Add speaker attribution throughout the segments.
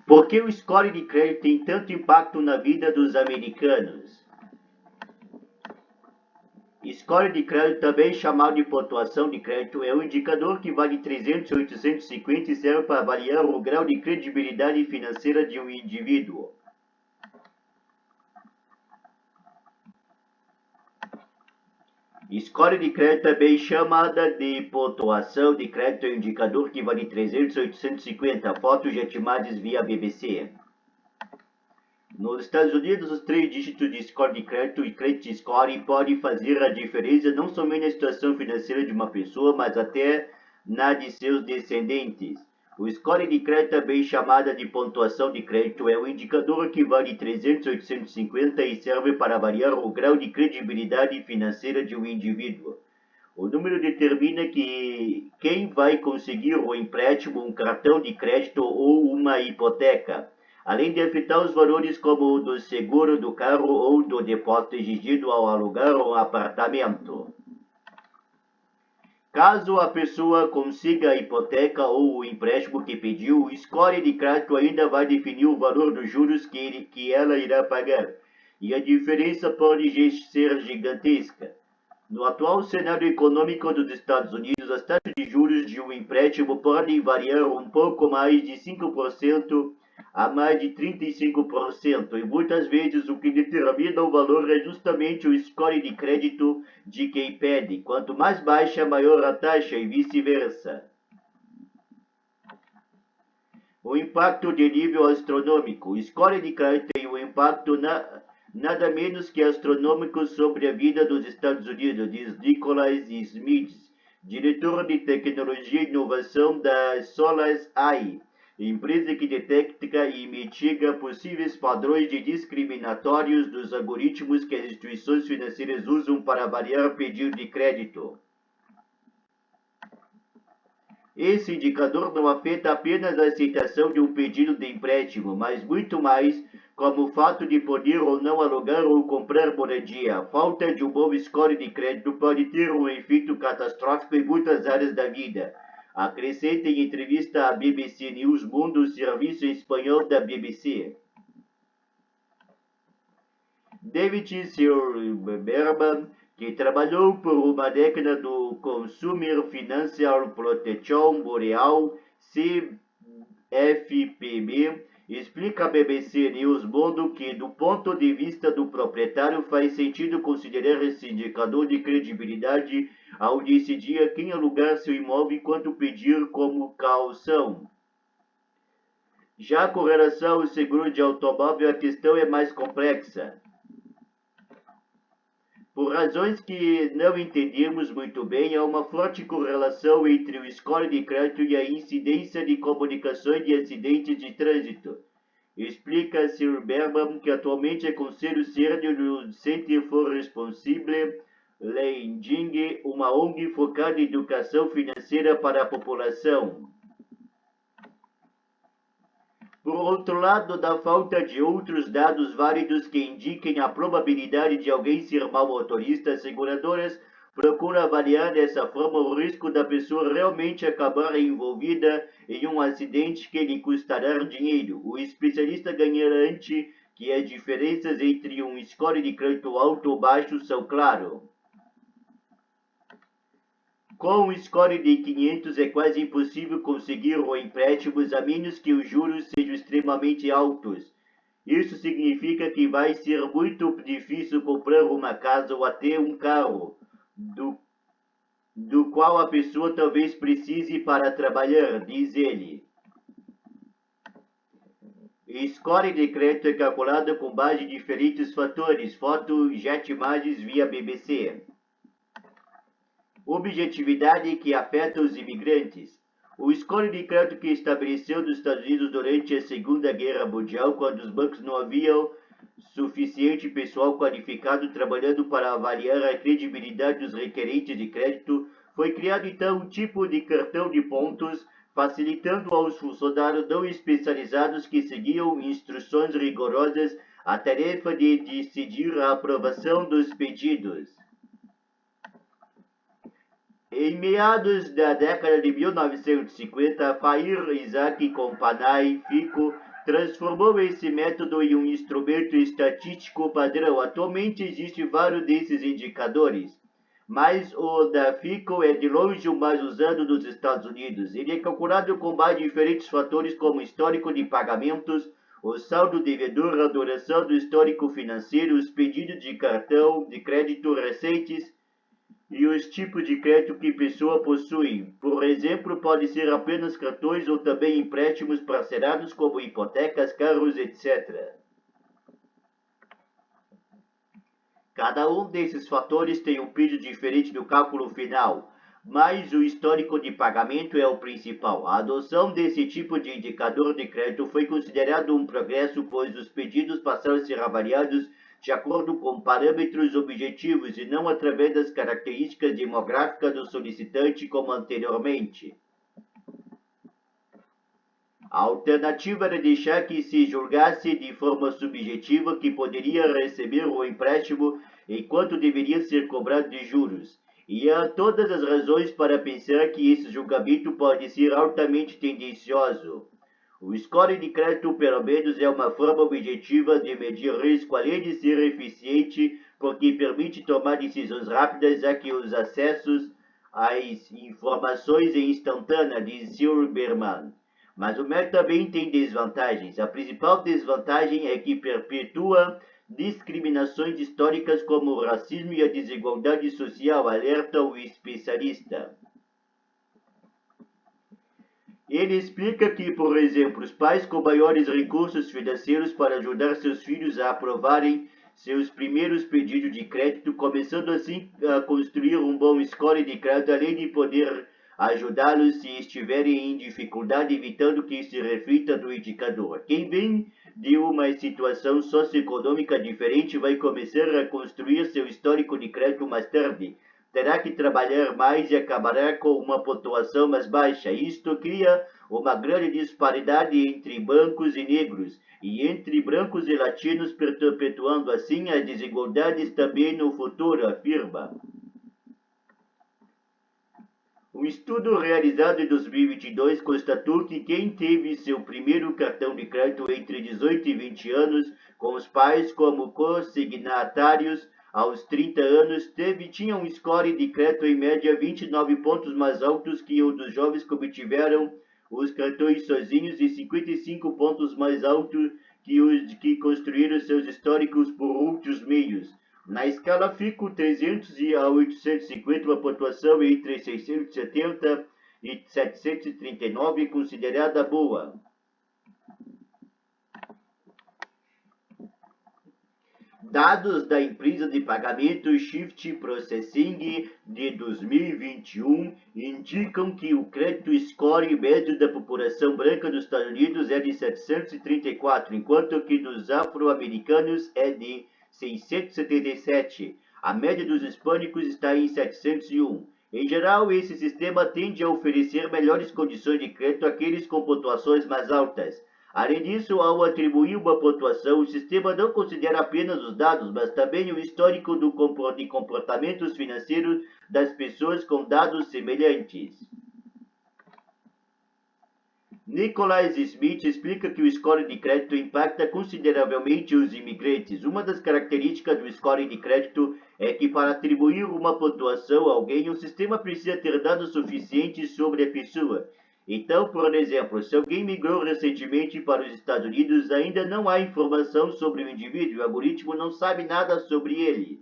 Speaker 1: Por que o score de crédito tem tanto impacto na vida dos americanos? Score de crédito, também chamado de pontuação de crédito, é um indicador que vai de 300 a 850 e serve para avaliar o grau de credibilidade financeira de um indivíduo. Score de crédito, também chamada de pontuação de crédito, é um indicador que vai de 300 a 850, fotos de estimadas via BBC. Nos Estados Unidos, os 3 dígitos de score de crédito e credit score podem fazer a diferença não somente na situação financeira de uma pessoa, mas até na de seus descendentes. O score de crédito, também chamada de pontuação de crédito, é um indicador que vai de 300 a 850 e serve para avaliar o grau de credibilidade financeira de um indivíduo. O número determina quem vai conseguir o empréstimo, um cartão de crédito ou uma hipoteca, além de afetar os valores como o do seguro do carro ou do depósito exigido ao alugar um apartamento. Caso a pessoa consiga a hipoteca ou o empréstimo que pediu, o score de crédito ainda vai definir o valor dos juros que ela irá pagar, e a diferença pode ser gigantesca. No atual cenário econômico dos Estados Unidos, as taxas de juros de um empréstimo podem variar um pouco mais de 5% a mais de 35%, e muitas vezes o que determina o valor é justamente o score de crédito de quem pede. Quanto mais baixa, maior a taxa e vice-versa. O impacto de nível astronômico. O score de crédito tem um impacto nada menos que astronômico sobre a vida dos Estados Unidos, diz Nicholas Smith, diretor de tecnologia e inovação da Solas AI, empresa que detecta e mitiga possíveis padrões de discriminatórios dos algoritmos que as instituições financeiras usam para avaliar pedido de crédito. Esse indicador não afeta apenas a aceitação de um pedido de empréstimo, mas muito mais como o fato de poder ou não alugar ou comprar moradia. A falta de um bom score de crédito pode ter um efeito catastrófico em muitas áreas da vida. Acrescenta em entrevista à BBC News Mundo, serviço em espanhol da BBC. David Silberman, que trabalhou por uma década no Consumer Financial Protection Boreal, CFPB, explica à BBC News Mundo que, do ponto de vista do proprietário, faz sentido considerar esse indicador de credibilidade ao decidir a quem alugar seu imóvel e quanto pedir como caução. Já com relação ao seguro de automóvel, a questão é mais complexa. Por razões que não entendemos muito bem, há uma forte correlação entre o score de crédito e a incidência de comunicações de acidentes de trânsito. Explica Sir Berman, que atualmente é conselheiro sênior do Center for Responsible Lending, uma ONG focada em educação financeira para a população. Por outro lado, da falta de outros dados válidos que indiquem a probabilidade de alguém ser mau motorista, as seguradoras procuram avaliar dessa forma o risco da pessoa realmente acabar envolvida em um acidente que lhe custará dinheiro. O especialista garante que as diferenças entre um score de crédito alto ou baixo são claras. Com um score de 500 é quase impossível conseguir o empréstimo, a menos que os juros sejam extremamente altos. Isso significa que vai ser muito difícil comprar uma casa ou até um carro, do qual a pessoa talvez precise para trabalhar, diz ele. O score de crédito é calculado com base em diferentes fatores, fotos e imagens via BBC. Objetividade que afeta os imigrantes. O score de crédito que estabeleceu nos Estados Unidos durante a Segunda Guerra Mundial, quando os bancos não haviam suficiente pessoal qualificado trabalhando para avaliar a credibilidade dos requerentes de crédito, foi criado então um tipo de cartão de pontos, facilitando aos funcionários não especializados que seguiam instruções rigorosas a tarefa de decidir a aprovação dos pedidos. Em meados da década de 1950, Fair Isaac Companai Fico transformou esse método em um instrumento estatístico padrão. Atualmente existem vários desses indicadores, mas o da FICO é de longe o mais usado nos Estados Unidos. Ele é calculado com base em diferentes fatores como histórico de pagamentos, o saldo devedor, a duração do histórico financeiro, os pedidos de cartão de crédito recentes e os tipos de crédito que a pessoa possui. Por exemplo, pode ser apenas cartões ou também empréstimos parcelados como hipotecas, carros, etc. Cada um desses fatores tem um peso diferente no cálculo final, mas o histórico de pagamento é o principal. A adoção desse tipo de indicador de crédito foi considerado um progresso, pois os pedidos passaram a ser avaliados de acordo com parâmetros objetivos e não através das características demográficas do solicitante como anteriormente. A alternativa era deixar que se julgasse de forma subjetiva que poderia receber o empréstimo enquanto deveria ser cobrado de juros. E há todas as razões para pensar que esse julgamento pode ser altamente tendencioso. O score de crédito, pelo menos, é uma forma objetiva de medir risco, além de ser eficiente, porque permite tomar decisões rápidas, já que os acessos às informações é instantânea, diz Silberman. Mas o método também tem desvantagens. A principal desvantagem é que perpetua discriminações históricas como o racismo e a desigualdade social, alerta o especialista. Ele explica que, por exemplo, os pais com maiores recursos financeiros para ajudar seus filhos a aprovarem seus primeiros pedidos de crédito, começando assim a construir um bom score de crédito, além de poder ajudá-los se estiverem em dificuldade, evitando que se reflita no indicador. Quem vem de uma situação socioeconômica diferente vai começar a construir seu histórico de crédito mais tarde. Terá que trabalhar mais e acabará com uma pontuação mais baixa. Isto cria uma grande disparidade entre brancos e negros, e entre brancos e latinos, perpetuando assim as desigualdades também no futuro, afirma. Um estudo realizado em 2022 constatou que quem teve seu primeiro cartão de crédito entre 18 e 20 anos, com os pais como consignatários, aos 30 anos, tinha um score de crédito em média 29 pontos mais altos que o dos jovens que obtiveram os cartões sozinhos e 55 pontos mais altos que os que construíram seus históricos por outros meios. Na escala FICO 300 a 850, uma pontuação entre 670 e 739 é considerada boa. Dados da empresa de pagamento Shift Processing de 2021 indicam que o crédito score médio da população branca dos Estados Unidos é de 734, enquanto que dos afro-americanos é de 677. A média dos hispânicos está em 701. Em geral, esse sistema tende a oferecer melhores condições de crédito àqueles com pontuações mais altas. Além disso, ao atribuir uma pontuação, o sistema não considera apenas os dados, mas também o histórico de comportamentos financeiros das pessoas com dados semelhantes. Nicholas Smith explica que o score de crédito impacta consideravelmente os imigrantes. Uma das características do score de crédito é que, para atribuir uma pontuação a alguém, o sistema precisa ter dados suficientes sobre a pessoa. Então, por exemplo, se alguém migrou recentemente para os Estados Unidos, ainda não há informação sobre o indivíduo, o algoritmo não sabe nada sobre ele.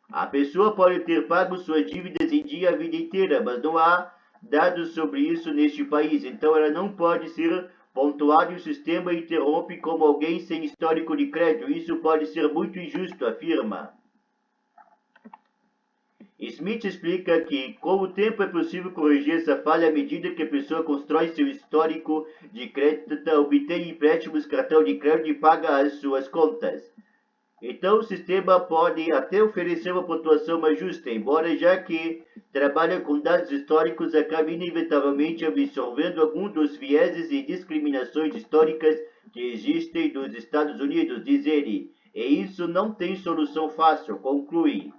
Speaker 1: A pessoa pode ter pago suas dívidas em dia a vida inteira, mas não há dados sobre isso neste país, então ela não pode ser pontuada e o sistema interrompe como alguém sem histórico de crédito. Isso pode ser muito injusto, afirma. Smith explica que, com o tempo, é possível corrigir essa falha à medida que a pessoa constrói seu histórico de crédito, obtém empréstimos, cartão de crédito e paga as suas contas. Então, o sistema pode até oferecer uma pontuação mais justa, embora já que trabalha com dados históricos, acabe inevitavelmente absorvendo algum dos vieses e discriminações históricas que existem nos Estados Unidos, diz ele. E isso não tem solução fácil, conclui.